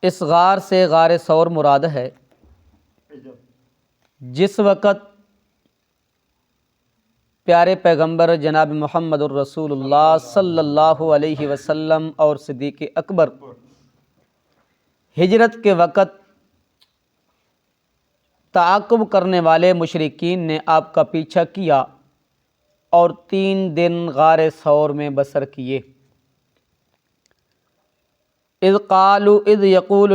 اس غار سے غار ثور مراد ہے۔ جس وقت پیارے پیغمبر جناب محمد الرسول اللہ صلی اللہ علیہ وسلم اور صدیق اکبر ہجرت کے وقت تعاقب کرنے والے مشرکین نے آپ کا پیچھا کیا اور 3 دن غار ثور میں بسر کیے۔ اذ یقول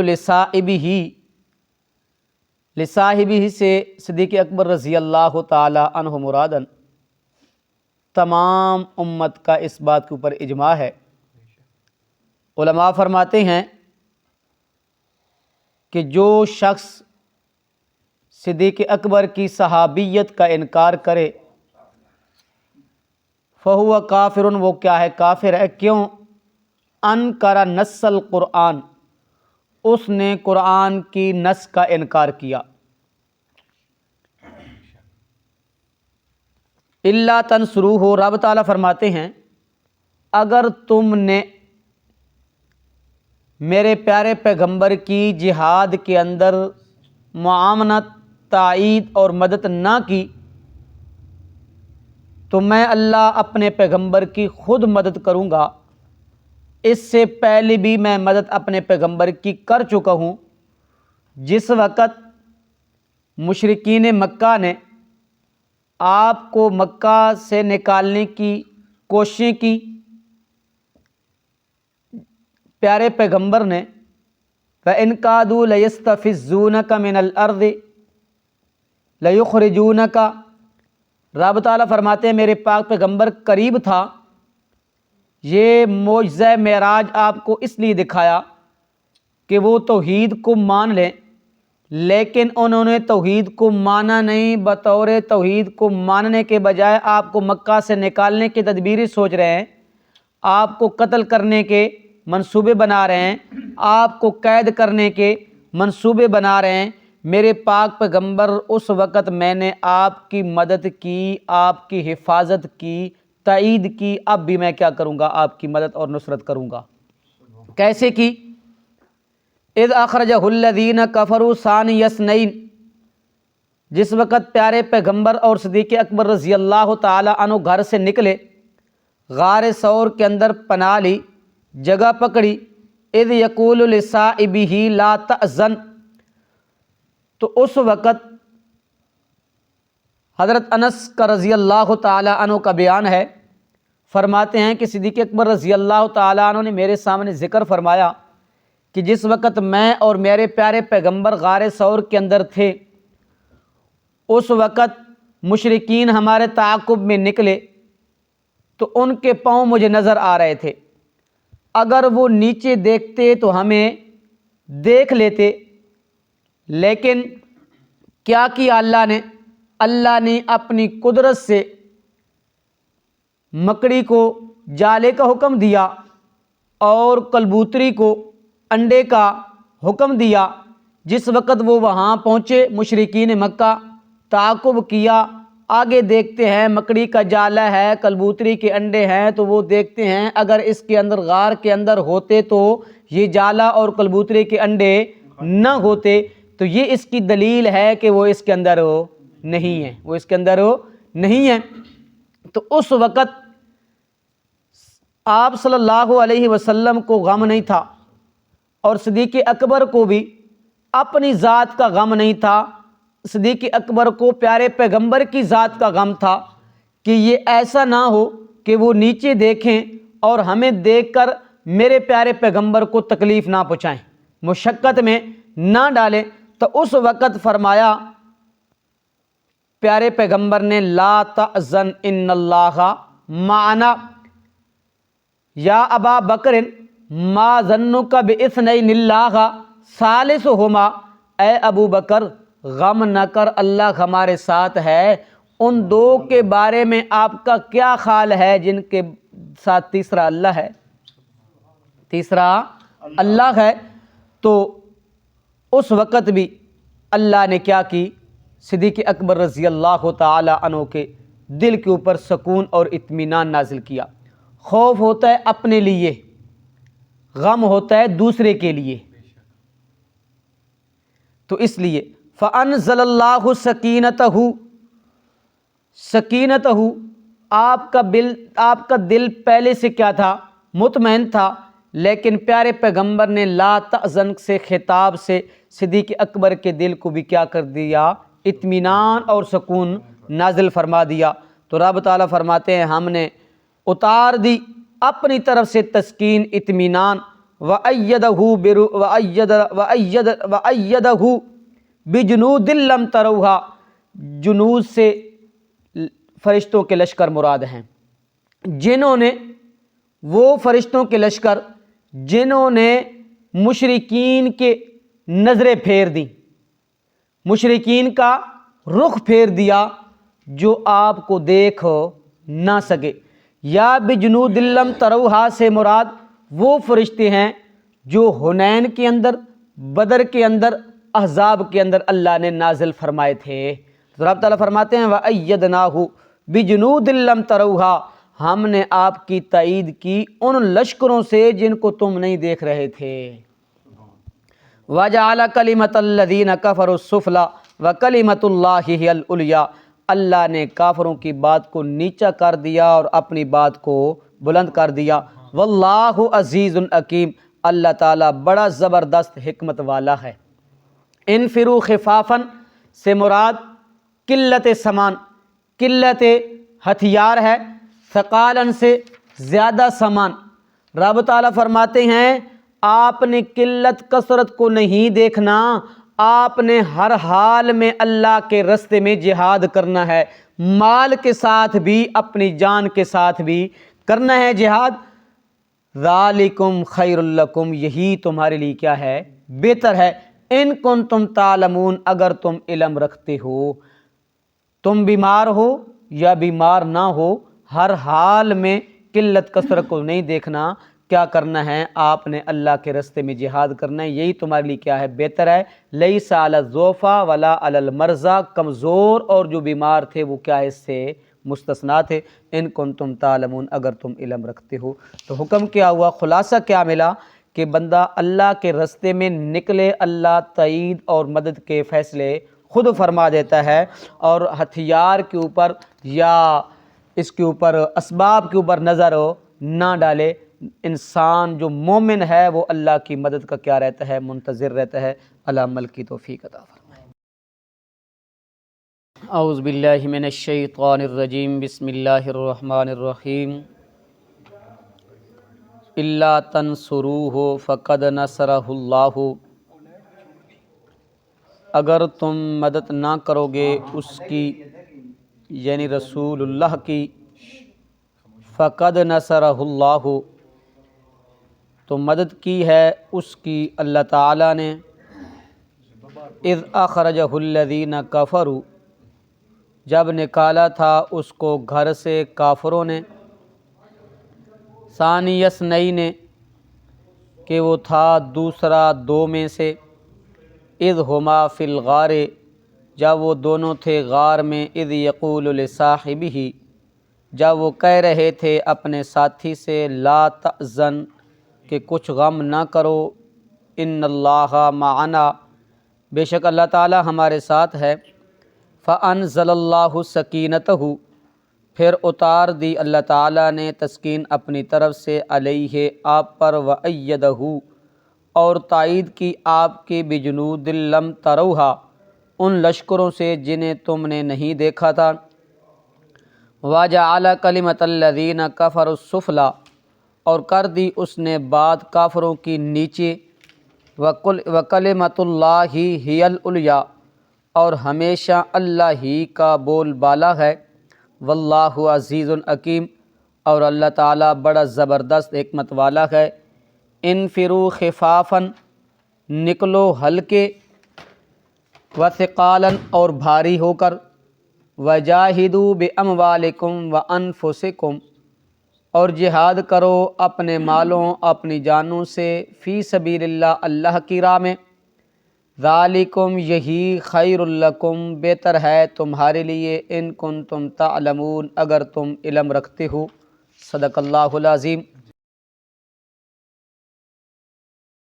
لصاحبہ سے صدیق اکبر رضی اللہ تعالی عنہ مرادن تمام امت کا اس بات کے اوپر اجماع ہے۔ علماء فرماتے ہیں کہ جو شخص صدیق اکبر کی صحابیت کا انکار کرے فہو کافر، وہ کیا ہے؟ کافر ہے۔ کیوں؟ انکر نص القرآن، اس نے قرآن کی نص کا انکار کیا۔ اللہ تنصروہ، رب تعالیٰ فرماتے ہیں اگر تم نے میرے پیارے پیغمبر کی جہاد کے اندر معاونت، تائید اور مدد نہ کی تو میں اللہ اپنے پیغمبر کی خود مدد کروں گا۔ اس سے پہلے بھی میں مدد اپنے پیغمبر کی کر چکا ہوں۔ جس وقت مشرکین مکہ نے آپ کو مکہ سے نکالنے کی کوششیں کی، پیارے پیغمبر نے فَإِن كَادُوا لَيَسْتَفِزُّونَكَ مِنَ الْأَرْضِ لَيُخْرِجُونَكَ، رب تعالیٰ فرماتے ہیں میرے پاک پیغمبر قریب تھا۔ یہ معجزہ معراج آپ کو اس لیے دکھایا کہ وہ توحید کو مان لیں، لیکن انہوں نے توحید کو مانا نہیں، بطور توحید کو ماننے کے بجائے آپ کو مکہ سے نکالنے کی تدبیریں سوچ رہے ہیں، آپ کو قتل کرنے کے منصوبے بنا رہے ہیں، آپ کو قید کرنے کے منصوبے بنا رہے ہیں۔ میرے پاک پیغمبر اس وقت میں نے آپ کی مدد کی، آپ کی حفاظت کی، تائید کی، اب بھی میں کیا کروں گا؟ آپ کی مدد اور نصرت کروں گا۔ کیسے کی؟ اذ اخرجہ الذین کفروا ثانی اثنین، جس وقت پیارے پیغمبر اور صدیق اکبر رضی اللہ تعالی عنہ گھر سے نکلے، غار ثور کے اندر پناہ لی، جگہ پکڑی۔ اذ یقول لصاحبہ لا تحزن، تو اس وقت حضرت انس کا رضی اللہ تعالی عنہ کا بیان ہے، فرماتے ہیں کہ صدیق اکبر رضی اللہ تعالی عنہ نے میرے سامنے ذکر فرمایا کہ جس وقت میں اور میرے پیارے پیغمبر غار ثور کے اندر تھے، اس وقت مشرکین ہمارے تعاقب میں نکلے تو ان کے پاؤں مجھے نظر آ رہے تھے، اگر وہ نیچے دیکھتے تو ہمیں دیکھ لیتے، لیکن کیا کیا اللہ نے اپنی قدرت سے مکڑی کو جالے کا حکم دیا اور کلبوتری کو انڈے کا حکم دیا۔ جس وقت وہ وہاں پہنچے، مشرکین مکہ تعاقب کیا، آگے دیکھتے ہیں مکڑی کا جالا ہے، کلبوتری کے انڈے ہیں، تو وہ دیکھتے ہیں اگر اس کے اندر غار کے اندر ہوتے تو یہ جالا اور کلبوتری کے انڈے نہ ہوتے، تو یہ اس کی دلیل ہے کہ وہ اس کے اندر نہیں ہے، وہ اس کے اندر نہیں ہے۔ تو اس وقت آپ صلی اللہ علیہ وسلم کو غم نہیں تھا، اور صدیق اکبر کو بھی اپنی ذات کا غم نہیں تھا، صدیق اکبر کو پیارے پیغمبر کی ذات کا غم تھا کہ یہ ایسا نہ ہو کہ وہ نیچے دیکھیں اور ہمیں دیکھ کر میرے پیارے پیغمبر کو تکلیف نہ پہنچائیں، مشقت میں نہ ڈالیں۔ تو اس وقت فرمایا پیارے پیغمبر نے لا تحزن ان اللہ معنا، یا ابا بکر ما ظنک باثنین اللہ ثالثہما، اے ابو بکر غم نہ کر، اللہ ہمارے ساتھ ہے۔ ان دو کے بارے میں آپ کا کیا خیال ہے جن کے ساتھ تیسرا اللہ ہے؟ تیسرا اللہ ہے۔ تو اس وقت بھی اللہ نے کیا کی؟ صدیق اکبر رضی اللہ تعالی عنہ کے دل کے اوپر سکون اور اطمینان نازل کیا۔ خوف ہوتا ہے اپنے لیے، غم ہوتا ہے دوسرے کے لیے۔ تو اس لیے فَأَنزَلَ اللَّهُ سکینتہ آپ کا دل پہلے سے کیا تھا؟ مطمئن تھا، لیکن پیارے پیغمبر نے لا تحزن سے خطاب سے صدیق اکبر کے دل کو بھی کیا کر دیا؟ اطمینان اور سکون نازل فرما دیا۔ تو رب تعالیٰ فرماتے ہیں ہم نے اتار دی اپنی طرف سے تسکین، اطمینان، وَأَيَّدَهُ بِجُنُودٍ لَّمْ تَرَوْهَا، جنود سے فرشتوں کے لشکر مراد ہیں، جنہوں نے وہ فرشتوں کے لشکر جنہوں نے مشرکین کے نظریں پھیر دیں، مشرکین کا رخ پھیر دیا، جو آپ کو دیکھ نہ سکے۔ یا بجنود لم تروہا سے مراد وہ فرشتے ہیں جو حنین کے اندر، بدر کے اندر، احزاب کے اندر اللہ نے نازل فرمائے تھے۔ تو رب تعالیٰ فرماتے ہیں وَأَيَّدْنَاهُ بِجُنُودٍ لَّمْ تَرَوْهَا، ہم نے آپ کی تائید کی ان لشکروں سے جن کو تم نہیں دیکھ رہے تھے۔ وَجَعَلَ كَلِمَةَ الَّذِينَ كَفَرُوا السُّفْلَىٰ وَكَلِمَةُ اللَّهِ هِيَ الْعُلْيَا، اللہ نے کافروں کی بات کو نیچا کر دیا اور اپنی بات کو بلند کر دیا۔ واللہ عزیز حکیم، اللہ تعالیٰ بڑا زبردست حکمت والا ہے۔ انفروا خفافا سے مراد قلت سامان، قلت ہتھیار ہے، ثقالاً سے زیادہ سامان۔ رب تعالیٰ فرماتے ہیں آپ نے قلت کثرت کو نہیں دیکھنا، آپ نے ہر حال میں اللہ کے راستے میں جہاد کرنا ہے، مال کے ساتھ بھی، اپنی جان کے ساتھ بھی کرنا ہے جہاد۔ ذالکم خیر لکم، یہی تمہارے لیے کیا ہے؟ بہتر ہے۔ ان کنتم تعلمون، اگر تم علم رکھتے ہو، تم بیمار ہو یا بیمار نہ ہو، ہر حال میں قلت کثرت کو نہیں دیکھنا، کیا کرنا ہے؟ آپ نے اللہ کے راستے میں جہاد کرنا ہے، یہی تمہارے لیے کیا ہے؟ بہتر ہے۔ لیس علی الضعفاء ولا علی المرضى، کمزور اور جو بیمار تھے وہ کیا اس سے مستثنا تھے۔ ان کنتم تعلمون، اگر تم علم رکھتے ہو۔ تو حکم کیا ہوا؟ خلاصہ کیا ملا؟ کہ بندہ اللہ کے راستے میں نکلے، اللہ تائید اور مدد کے فیصلے خود فرما دیتا ہے، اور ہتھیار کے اوپر یا اس کے اوپر اسباب کے اوپر نظر نہ ڈالے۔ انسان جو مومن ہے وہ اللہ کی مدد کا کیا رہتا ہے؟ منتظر رہتا ہے۔ اللہ عمل کی توفیق عطا فرمائے۔ اعوذ باللہ من الشیطان الرجیم، بسم اللہ الرحمن الرحیم۔ الا تنصروہ فقد نصرہ اللہ، اگر تم مدد نہ کرو گے اس کی، یعنی رسول اللہ کی، فقد نصرہ اللہ، تو مدد کی ہے اس کی اللہ تعالیٰ نے۔ اذ اخرجہ الذین کفروا، جب نکالا تھا اس کو گھر سے کافروں نے، ثانی اثنین، کہ وہ تھا دوسرا دو میں سے، اذ ہما فی الغار، جب وہ دونوں تھے غار میں، اذ یقول لصاحبہ، جب وہ کہہ رہے تھے اپنے ساتھی سے، لا تحزن، کہ کچھ غم نہ کرو، ان اللہ معنا، بے شک اللہ تعالیٰ ہمارے ساتھ ہے۔ فانزل اللہ سکینتہ، پھر اتار دی اللہ تعالیٰ نے تسکین اپنی طرف سے، علیہ آپ پر، وأیدہ اور تائید کی آپ کی، بجنود لم تروہا ان لشکروں سے جنہیں تم نے نہیں دیکھا تھا۔ وجعل کلمۃ الذین کفروا السفلی، اور کر دی اس نے بات کافروں کی نیچے، وکلمۃ اللہ ہی العلیٰ، اور ہمیشہ اللہ ہی کا بول بالا ہے۔ واللہ عزیز حکیم، اور اللہ تعالیٰ بڑا زبردست حکمت والا ہے۔ انفروا خفافا، نکلو ہلکے، وثقالا اور بھاری ہو کر، وجاہدوا باموالکم وانفسکم، اور جہاد کرو اپنے مالوں اپنی جانوں سے، فی سبیل اللہ اللہ کی راہ میں، ذالکم یہی خیر لکم بہتر ہے تمہارے لیے، ان کنتم تعلمون اگر تم علم رکھتے ہو۔ صدق اللہ العظیم۔